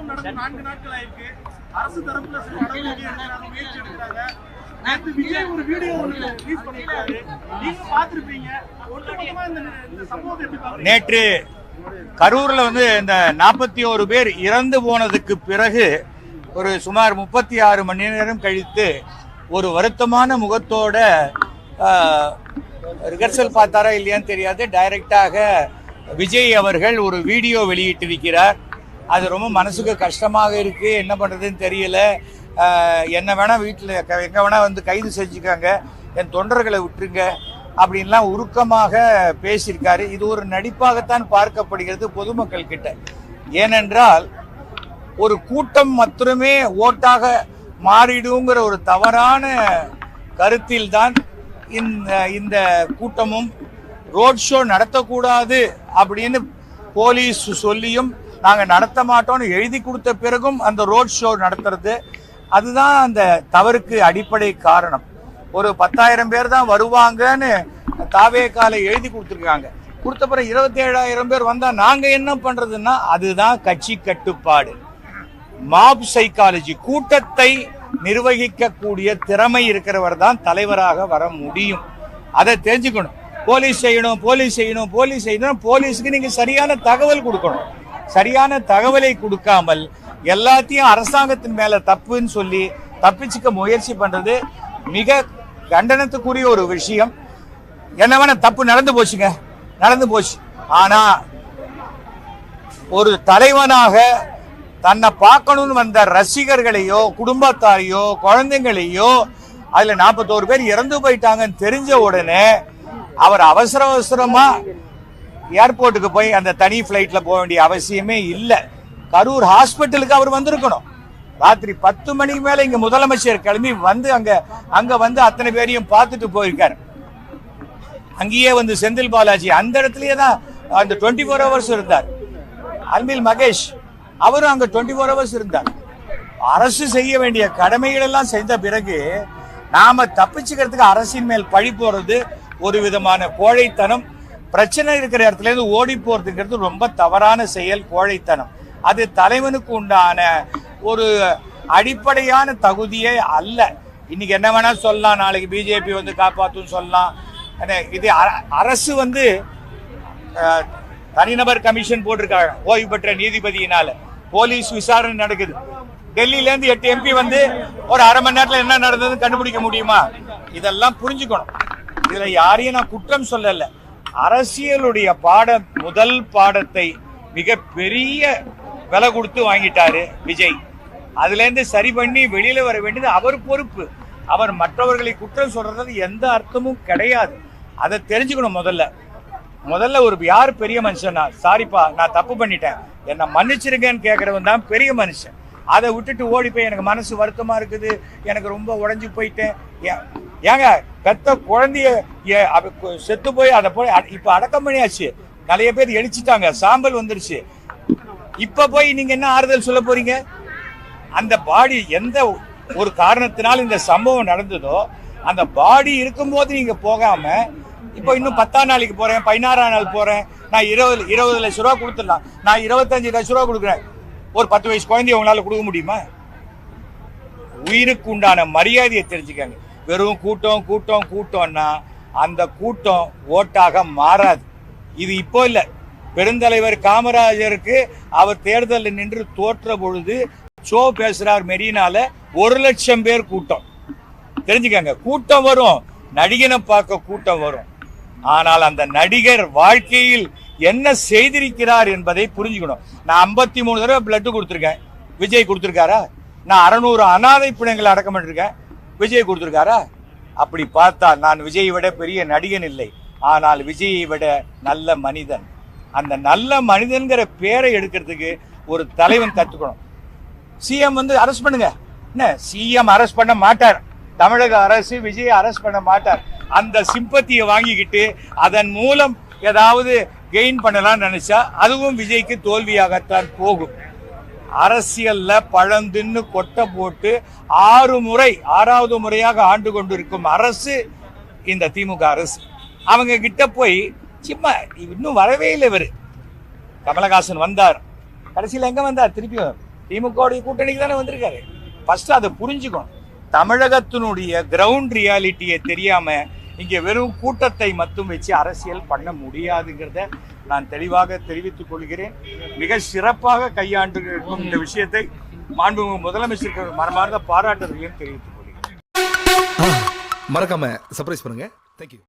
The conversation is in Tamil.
சம்பவம் நடந்து 4 நாட்கள் ஆயிருக்கு. அரசு தரப்புல சில நடவடிக்கை எடுக்கிறாங்க, முயற்சி எடுக்கிறாங்க. நேற்று விஜய் ஒரு வீடியோ ரிலீஸ் பண்ணிருக்காரு, நீங்க பாத்துருப்பீங்க. ஒட்டுமொத்தமா இந்த சம்பவத்தை எப்படி பாக்குறீங்க? நேற்று கரூர்ல இந்த 41 பேர் இறந்து போனதுக்கு பிறகு ஒரு சுமார் 36 மணி நேரம் கழித்து ஒரு வருத்தமான முகத்தோட ரிஹர்சல் பார்த்தாரா இல்லையான்னு தெரியாது, டைரக்டாக விஜய் அவர்கள் ஒரு வீடியோ வெளியிட்டிருக்கிறார். அது ரொம்ப மனசுக்கு கஷ்டமாக இருக்கு, என்ன பண்றதுன்னு தெரியல. என்ன வேணா வீட்டில் எங்க வேணா கைது செஞ்சுக்காங்க, என் தொண்டர்களை விட்டுருங்க அப்படின்லாம் உருக்கமாக பேசியிருக்காரு. இது ஒரு நடிப்பாகத்தான் பார்க்கப்படுகிறது பொதுமக்கள் கிட்ட. ஏனென்றால் ஒரு கூட்டம் மாத்திரமே ஓட்டாக மாறிடுங்கிற ஒரு தவறான கருத்தில் தான் இந்த கூட்டமும் ரோட் ஷோ நடத்தக்கூடாது அப்படின்னு போலீஸ் சொல்லியும் நாங்கள் நடத்த மாட்டோம்னு எழுதி கொடுத்த பிறகும் அந்த ரோட் ஷோ நடத்துறது, அதுதான் அந்த தவறுக்கு அடிப்படை காரணம். ஒரு 10,000 பேர் தான் வருவாங்கன்னு தாவேகால எழுதி கொடுத்துருக்காங்க. கொடுத்த பிறகு 27,000 பேர் வந்தா நாங்க என்ன பண்றதுன்னா, அதுதான் கட்சி கட்டுப்பாடு, மாப் சைக்காலஜி. கூட்டத்தை நிர்வகிக்கக்கூடிய திறமை இருக்கிறவர் தான் தலைவராக வர முடியும். அதை தெரிஞ்சுக்கணும். போலீஸ் செய்யணும், போலீஸ் செய்யணும், போலீஸ் செய்யணும். போலீஸுக்கு நீங்க சரியான தகவல் கொடுக்கணும். சரியான தகவலை கொடுக்காமல் எல்லாத்தையும் அரசாங்கத்தின் மேல தப்புன்னு சொல்லி தப்பிச்சுக்க முயற்சி பண்றது மிக கண்டனத்துக்குரிய ஒரு விஷயம். என்ன வேணா தப்பு நடந்து போச்சுங்க, நடந்து போச்சு. ஆனா ஒரு தலைவனாக தன்னை பார்க்கணும்னு வந்த ரசிகர்களையோ குடும்பத்தாரையோ குழந்தைங்களையோ அதுல 41 பேர் இறந்து போயிட்டாங்கன்னு தெரிஞ்ச உடனே அவர் அவசரமா ஏர்போர்ட்டுக்கு போய் அந்த தனி பிளைட்ல போக வேண்டிய அவசியமே இல்லை. கரூர் ஹாஸ்பிட்டலுக்கு அவர் வந்திருக்கணும். ராத்திரி 10 மணிக்கு மேல இங்க முதலமைச்சர் கிளம்பி அங்க அத்தனை பேரையும் பார்த்துட்டு போயிருக்காரு. அங்கேயே செந்தில் பாலாஜி அந்த இடத்துலயே தான் அந்த 24 ஹவர்ஸ் இருந்தார். அன்பில் மகேஷ் அவரும் அங்க 24 ஹவர்ஸ் இருந்தார். அரசு செய்ய வேண்டிய கடமைகள் எல்லாம் செய்த பிறகு நாம தப்பிச்சுக்கிறதுக்கு அரசின் மேல் பழி போறது ஒரு விதமான கோழைத்தனம். பிரச்சனை இருக்கிற இடத்துல இருந்து ஓடி போறதுங்கிறது ரொம்ப தவறான செயல், கோழைத்தனம். அது தலைவனுக்கு உண்டான ஒரு அடிப்படையான தகுதியே அல்ல. இன்னைக்கு என்ன வேணா சொல்லலாம், நாளைக்கு பிஜேபி காப்பாற்றும் சொல்லலாம். இது அரசு தனிநபர் கமிஷன் போட்டிருக்காங்க ஓய்வு பெற்ற நீதிபதியினால. போலீஸ் விசாரணை நடக்குது. டெல்லியில இருந்து 8 எம்பி ஒரு அரை மணி நேரத்துல என்ன நடந்ததுன்னு கண்டுபிடிக்க முடியுமா? இதெல்லாம் புரிஞ்சுக்கணும். இதுல யாரையும் நான் குற்றம் சொல்லல. அரசியலுடைய முதல் பாடத்தை மிக பெரிய விலை கொடுத்து வாங்கிட்டாரு விஜய். அதுல இருந்து சரி பண்ணி வெளியில வர வேண்டியது அவர் பொறுப்பு. அவர் மற்றவர்களை குற்றம் சொல்றது எந்த அர்த்தமும் கிடையாது. அதை தெரிஞ்சுக்கணும். முதல்ல ஒரு யார் பெரிய மனுஷனா, சாரிப்பா நான் தப்பு பண்ணிட்டேன் என்ன மன்னிச்சிருக்கேன்னு கேட்கறவன் தான் பெரிய மனுஷன். அதை விட்டுட்டு ஓடி போய் எனக்கு மனசு வருத்தமா இருக்குது, எனக்கு ரொம்ப உடஞ்சி போயிட்டேன். ஏங்க பெத்த குழந்தைய செத்து போய் அதை போய் இப்ப அடக்கம் பண்ணியாச்சு. நிறைய பேர் எரிச்சிட்டாங்க, சாம்பல் வந்துருச்சு. இப்ப போய் நீங்க என்ன ஆறுதல் சொல்ல போறீங்க? அந்த பாடி எந்த ஒரு காரணத்தினால் இந்த சம்பவம் நடந்ததோ அந்த பாடி இருக்கும்போது நீங்க போகாம இப்ப இன்னும் 10ஆம் நாளைக்கு போறேன், 16ஆம் நாள் போறேன், நான் 20 லட்சம் ரூபா கொடுத்துடலாம், நான் 25 லட்சம் ரூபா கொடுக்குறேன், ஒரு 10 வயசு குழந்தைய உங்களால கொடுக்க முடியுமா? உயிருக்கு உண்டான மரியாதையை தெரிஞ்சுக்காங்க. வெறும் கூட்டம்னா அந்த கூட்டம் ஓட்டாக மாறாது. இது இப்போ இல்ல, பெருந்தலைவர் காமராஜருக்கு அவர் தேர்தலில் நின்று தோற்ற பொழுது ஷோ பேசுறார் மெரினால, 1 லட்சம் பேர் கூட்டம். தெரிஞ்சுக்கங்க, கூட்டம் வரும், நடிகனை பார்க்க கூட்டம் வரும். ஆனால் அந்த நடிகர் வாழ்க்கையில் என்ன செய்திருக்கிறார் என்பதை புரிஞ்சுக்கணும். நான் 53 தடவை பிளட் கொடுத்துருக்கேன், விஜய் கொடுத்துருக்காரா? நான் 600 அனாதை பிணங்களை அடக்கம் பண்ணிருக்கேன், விஜய் கொடுத்துருக்காரா? அப்படி பார்த்தால் நான் விஜயை விட பெரிய நடிகன் இல்லை, ஆனால் விஜயை விட நல்ல மனிதன். அந்த நல்ல மனிதன்கிற பேரை எடுக்கிறதுக்கு ஒரு தலைவன் கத்துக்கணும். சிஎம் அரெஸ்ட் பண்ணுங்க, என்ன சிஎம் அரெஸ்ட் பண்ண மாட்டார், தமிழக அரசு விஜயை அரெஸ்ட் பண்ண மாட்டார். அந்த சிம்பத்தியை வாங்கிக்கிட்டு அதன் மூலம் ஏதாவது கெயின் பண்ணலாம்னு நினைச்சா அதுவும் விஜய்க்கு தோல்வியாகத்தான் போகும். அரசியல்ல பழந்தின்னு கொட்டை போட்டு 6வது முறையாக ஆண்டு கொண்டிருக்கும் அரசு இந்த திமுக அரசு. அவங்க கிட்ட போய் சும்மா இன்னும் வரவே இல்லை. இவரு கமலஹாசன் வந்தார், கடைசியில் எங்க வந்தார்? திருப்பி திமுகவுடைய கூட்டணிக்கு தானே வந்திருக்காரு. ஃபர்ஸ்ட் அதை புரிஞ்சுக்கணும். தமிழகத்தினுடைய கிரவுண்ட் ரியாலிட்டியை தெரியாம இங்க வெறும் கூட்டத்தை மட்டும் வச்சு அரசியல் பண்ண முடியாதுங்கிறத நான் தெளிவாக தெரிவித்துக் கொள்கிறேன். மிக சிறப்பாக கையாண்டு இருக்கும் இந்த விஷயத்தை மாண்புமிகு முதலமைச்சருக்கு மனமார்ந்த பாராட்டுதலையும் தெரிவித்துக் கொள்கிறேன். மறக்காம சர்ப்ரைஸ் பண்ணுங்க. தேங்க்யூ.